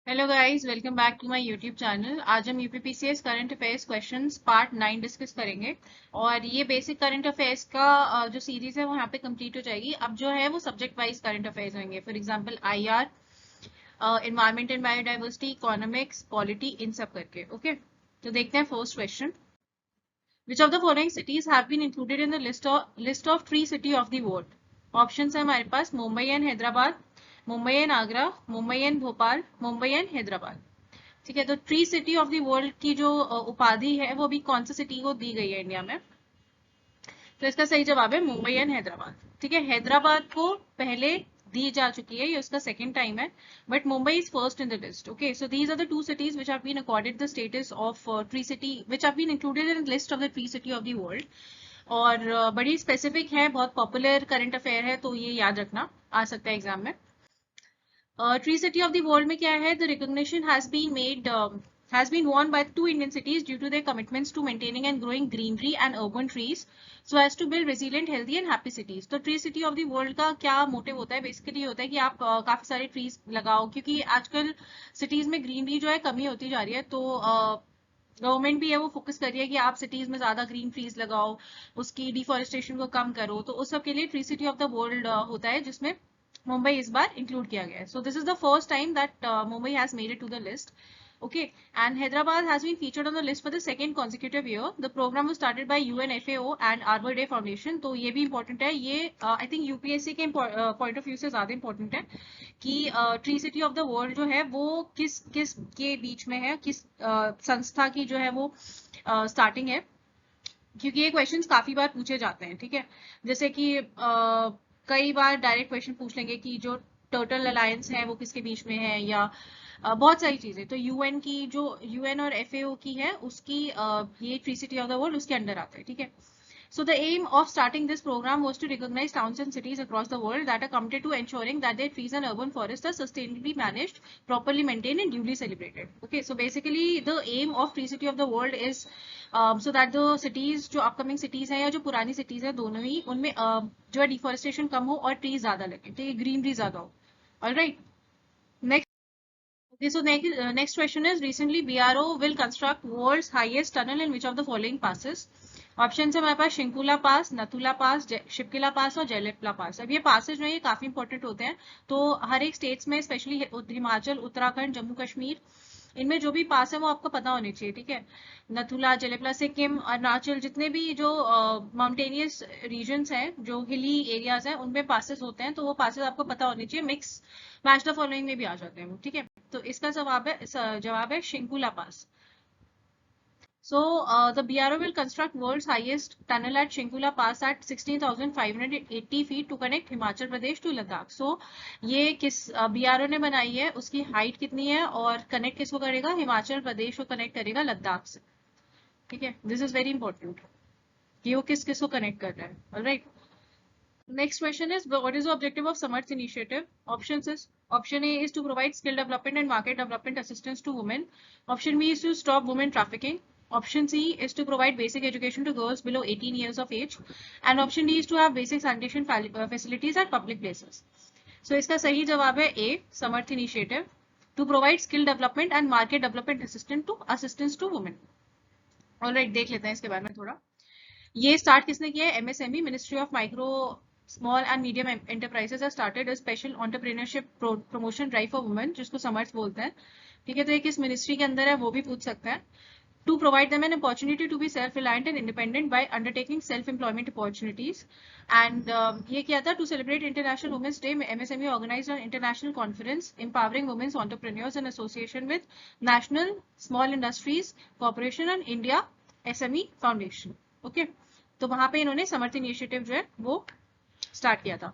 Hello guys, welcome back to my YouTube channel. आज हम UPPCS current affairs questions part 9 discuss करेंगे। और ये बेसिक करंट अफेयर्स का जो सीरीज है वो यहाँ पे कंप्लीट हो जाएगी। अब जो है वो सब्जेक्ट वाइज करंट अफेयर्स होंगे। For example IR, environment and biodiversity, economics, polity, इन सब करके। ओके, तो देखते हैं first question. Which of the following cities have been included in the list of tree city of the world? Options है हमारे पास Mumbai and Hyderabad, Mumbai and Agra, Mumbai and Bhopal, Mumbai and Hyderabad. ठीक है, तो tree city of the world की जो उपाधि है वो भी कौन सी सिटी को दी गई है इंडिया में? तो इसका सही जवाब है मुंबई एंड हैदराबाद। ठीक है, हैदराबाद को पहले दी जा चुकी है, ये उसका सेकंड टाइम है, but Mumbai is first in the list. Okay, so these are the two cities which have been accorded the status of tree city, which have been included in list of the tree city of the world. और बड़ी specific है, बहुत popular current affair है, तो ये याद रखना, आ सकता है एग्जाम में। Tree city of the world में क्या है? The recognition has been won by two Indian cities due to their commitments to maintaining and growing greenery and urban trees so as to build resilient, healthy and happy cities. तो tree city of the world का क्या motive होता है? Basically होता है कि आप काफी सारे ट्रीज लगाओ, क्योंकि आजकल सिटीज में ग्रीनरी जो है कमी होती जा रही है। तो गवर्नमेंट भी है वो फोकस कर रही है कि आप सिटीज में ज्यादा ग्रीन ट्रीज लगाओ, उसकी डिफॉरेस्टेशन को कम करो। तो उस सब के लिए tree city of the world होता है, जिसमें मुंबई इस बार इंक्लूड किया गया है। So this is the first time that Mumbai has made it to the list. Okay, and Hyderabad has been featured on the list for the second consecutive year. The program was started by UNFAO and Arbor Day Foundation. तो ये भी important है, ये I think UPSC के point of view से ज्यादा important है कि tree city of the world जो है वो किस किस के बीच में है, किस संस्था की जो है वो स्टार्टिंग है, क्योंकि ये क्वेश्चंस काफी बार पूछे जाते हैं। ठीक है, जैसे कि कई बार डायरेक्ट क्वेश्चन पूछ लेंगे कि जो टर्टल अलायंस है वो किसके बीच में है, या बहुत सारी चीजें। तो यूएन की, जो यूएन और एफएओ की है, उसकी ये tree city of the world उसके अंडर आता है। ठीक है, so the aim of starting this program was to recognize towns and cities across the world that are committed to ensuring that their trees and urban forests are sustainably managed, properly maintained and duly celebrated. Okay, so basically the aim of tree city of the world is so that the cities, जो upcoming cities हैं या जो पुरानी cities हैं, दोनों ही उनमें जो है डिफॉरेस्टेशन कम हो और ट्रीज ज्यादा लगे, ठीक है, ग्रीनरी ज्यादा हो। Alright, next. Okay, so next question is, recently BRO will construct world's highest tunnel in which of the following passes? Option है हमारे पास शिंकुला पास, नथुला पास, शिपकिला पास और जयलेपला पास। अब ये पासेज जो है ये काफी इंपॉर्टेंट होते हैं। तो हर एक स्टेट्स में, स्पेशली हिमाचल, उत्तराखंड, जम्मू कश्मीर, इनमें जो भी पास है वो आपको पता होने चाहिए। ठीक है, नथुला, जयलेपला, सिक्किम, अरुणाचल, जितने भी जो माउंटेनियस रीजन्स हैं, जो हिली एरियाज हैं, उनमें पासेस होते हैं, तो वो पासेस आपको पता होने चाहिए। मिक्स मैच द फॉलोइंग में भी आ जाते हैं वो। ठीक है, तो इसका जवाब है शिंकुला पास. So the BRO will construct world's highest tunnel at Shinkula Pass at 16,580 feet to connect Himachal Pradesh to Ladakh. So ये किस BRO ने बनाई है, उसकी हाइट कितनी है और कनेक्ट किसको करेगा? हिमाचल प्रदेश को कनेक्ट करेगा लद्दाख से। ठीक है, दिस इज वेरी इंपॉर्टेंट कि वो किस किस को कनेक्ट कर रहा है। Alright, next question is, what is the objective of Samarth initiative? Option A is to provide skill development and market development assistance to women. Option B is to stop women trafficking. Option C is to provide basic education to girls below 18 years of age. And option D is to have basic sanitation facilities at public places. So इसका सही जवाब है A, Samarth initiative, to provide skill development and market development assistance to women. Alright, देख लेते हैं इसके बारे में थोड़ा। ये स्टार्ट किसने किया है? MSME, ministry of micro small and medium enterprises has started a special entrepreneurship promotion drive for women, जिसको समर्थ बोलते हैं। ठीक है, तो ये किस मिनिस्ट्री के अंदर है वो भी पूछ सकता है। To provide them an opportunity to be self reliant and independent by undertaking self employment opportunities. And ये क्या था? To celebrate international women's day, MSME organised an international conference empowering women's entrepreneurs in association with national small industries corporation and India SME foundation. Okay, तो वहां पे इन्होंने समर्थ initiative जो है वो स्टार्ट किया था।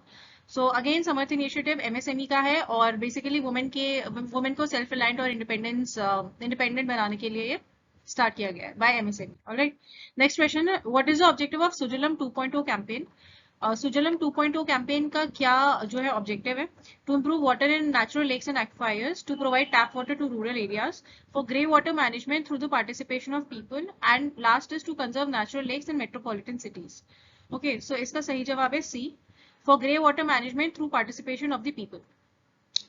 So again Samarth initiative MSME का है और बेसिकली वुमेन को सेल्फ रिलायंट और इंडिपेंडेंट बनाने के लिए ये स्टार्ट किया गया है by MSME. Alright, next question है, what is the objective of Sujalam 2.0 campaign? Sujalam 2.0 campaign का क्या जो है ऑब्जेक्टिव है? To improve water in natural lakes and aquifers, to provide tap water to rural areas, for grey water management through the participation of people, and last is to conserve natural lakes in metropolitan cities. Okay, so इसका सही जवाब है C, for grey water management through participation of the people.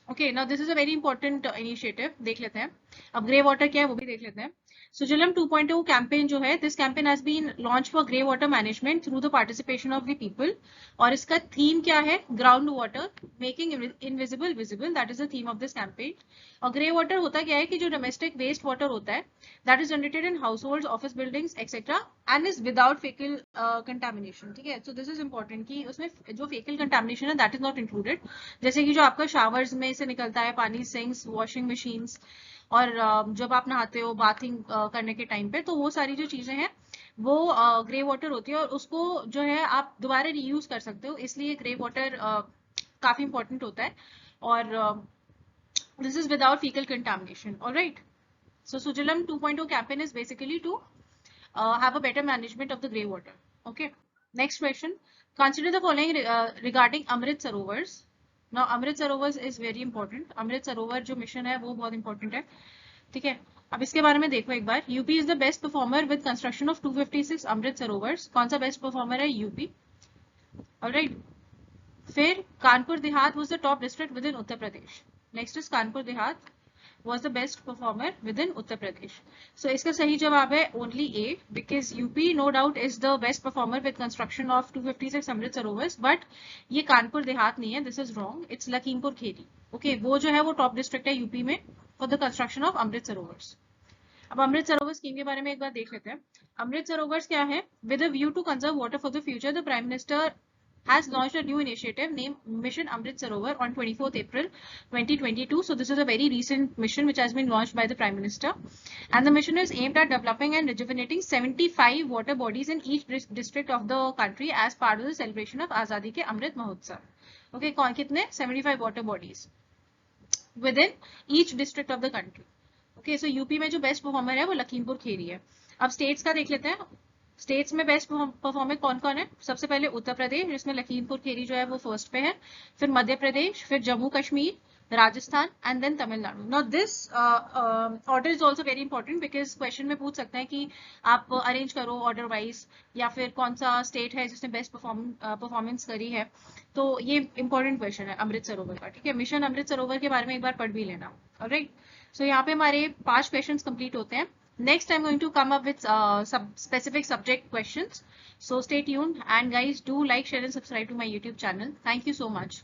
Okay, now this is a very important initiative, देख लेते हैं। अब grey water क्या है वो भी देख लेते हैं। सुजलम 2.0 कैंपेन जो है, this campaign has been launched for grey water management through the participation of the people. और इसका थीम क्या है? Ground water making invisible visible, that is the theme of this campaign. और ग्रे वाटर होता क्या है कि जो डोमेस्टिक वेस्ट वाटर होता है, that is generated in house hold, office buildings etcetera, and is without faecal contamination. ठीक है, सो दिस इज इंपॉर्टेंट कि उसमें जो फेकल कंटेमिनेशन है दैट इज नॉट इंक्लूडेड। जैसे कि जो आपका शावर्स में से निकलता है पानी, सिंक्स, वॉशिंग मशीन्स, और जब आप नहाते हो बाथिंग करने के टाइम पे, तो वो सारी जो चीजें हैं वो ग्रे वाटर होती है, और उसको जो है आप दोबारा रीयूज कर सकते हो, इसलिए ग्रे वाटर काफी इंपॉर्टेंट होता है। और this is without faecal contamination, alright. So Sujalam 2.0 campaign is basically to have a better management of the grey water. Okay. Next question. Consider the following regarding Amrit Sarovars. Now Amrit Sarovars is very important. Amrit Sarovar जो mission है वो बहुत important है। ठीक है, अब इसके बारे में देखो एक बार। UP is the best performer with construction of 256 Amrit सरोवर्स। कौन सा बेस्ट परफॉर्मर है? UP, alright. फिर Kanpur Dehat was the top district within Uttar Pradesh. Next is Kanpur Dehat was the best performer within Uttar Pradesh. So इसका सही जवाब है only A, because UP no doubt is the best performer with construction of 256 Amrit Sarovars, but ये कानपुर देहात नहीं है, this is wrong, it's Lakhimpur Kheri. Okay, वो जो है वो टॉप डिस्ट्रिक्ट है यूपी में for the construction of Amrit Sarovars. अब अमृत सरोवर स्कीम के बारे में एक बार देख लेते हैं। अमृत सरोवर क्या है? With a view to conserve water for the future, the prime minister has launched a new initiative named Mission Amrit Sarovar on 24th April 2022. So this is a very recent mission which has been launched by the Prime Minister, and the mission is aimed at developing and rejuvenating 75 water bodies in each district of the country as part of the celebration of Azadi ke Amrit Mahotsav. Okay, कितने? 75 water bodies within each district of the country. Okay, so UP में जो best performer है वो लखीमपुर खेरी है। अब states का देख लेते हैं। स्टेट्स में बेस्ट परफॉर्मर कौन कौन है? सबसे पहले उत्तर प्रदेश, जिसमें लखीमपुर खेरी जो है वो फर्स्ट पे है, फिर मध्य प्रदेश, फिर Jammu Kashmir, Rajasthan, and then Tamil Nadu. Now this order is also very important, because question में पूछ सकते हैं कि आप अरेंज करो ऑर्डर वाइज, या फिर कौन सा स्टेट है जिसने बेस्ट परफॉर्मेंस करी है। तो ये इंपॉर्टेंट क्वेश्चन है अमृत सरोवर का। ठीक है, मिशन अमृत सरोवर के बारे में एक बार पढ़ भी लेना, ऑलराइट। सो यहाँ पे हमारे 5 क्वेश्चन कंप्लीट होते हैं। Next, I'm going to come up with some specific subject questions. So stay tuned, and guys, do like, share and subscribe to my YouTube channel. Thank you so much.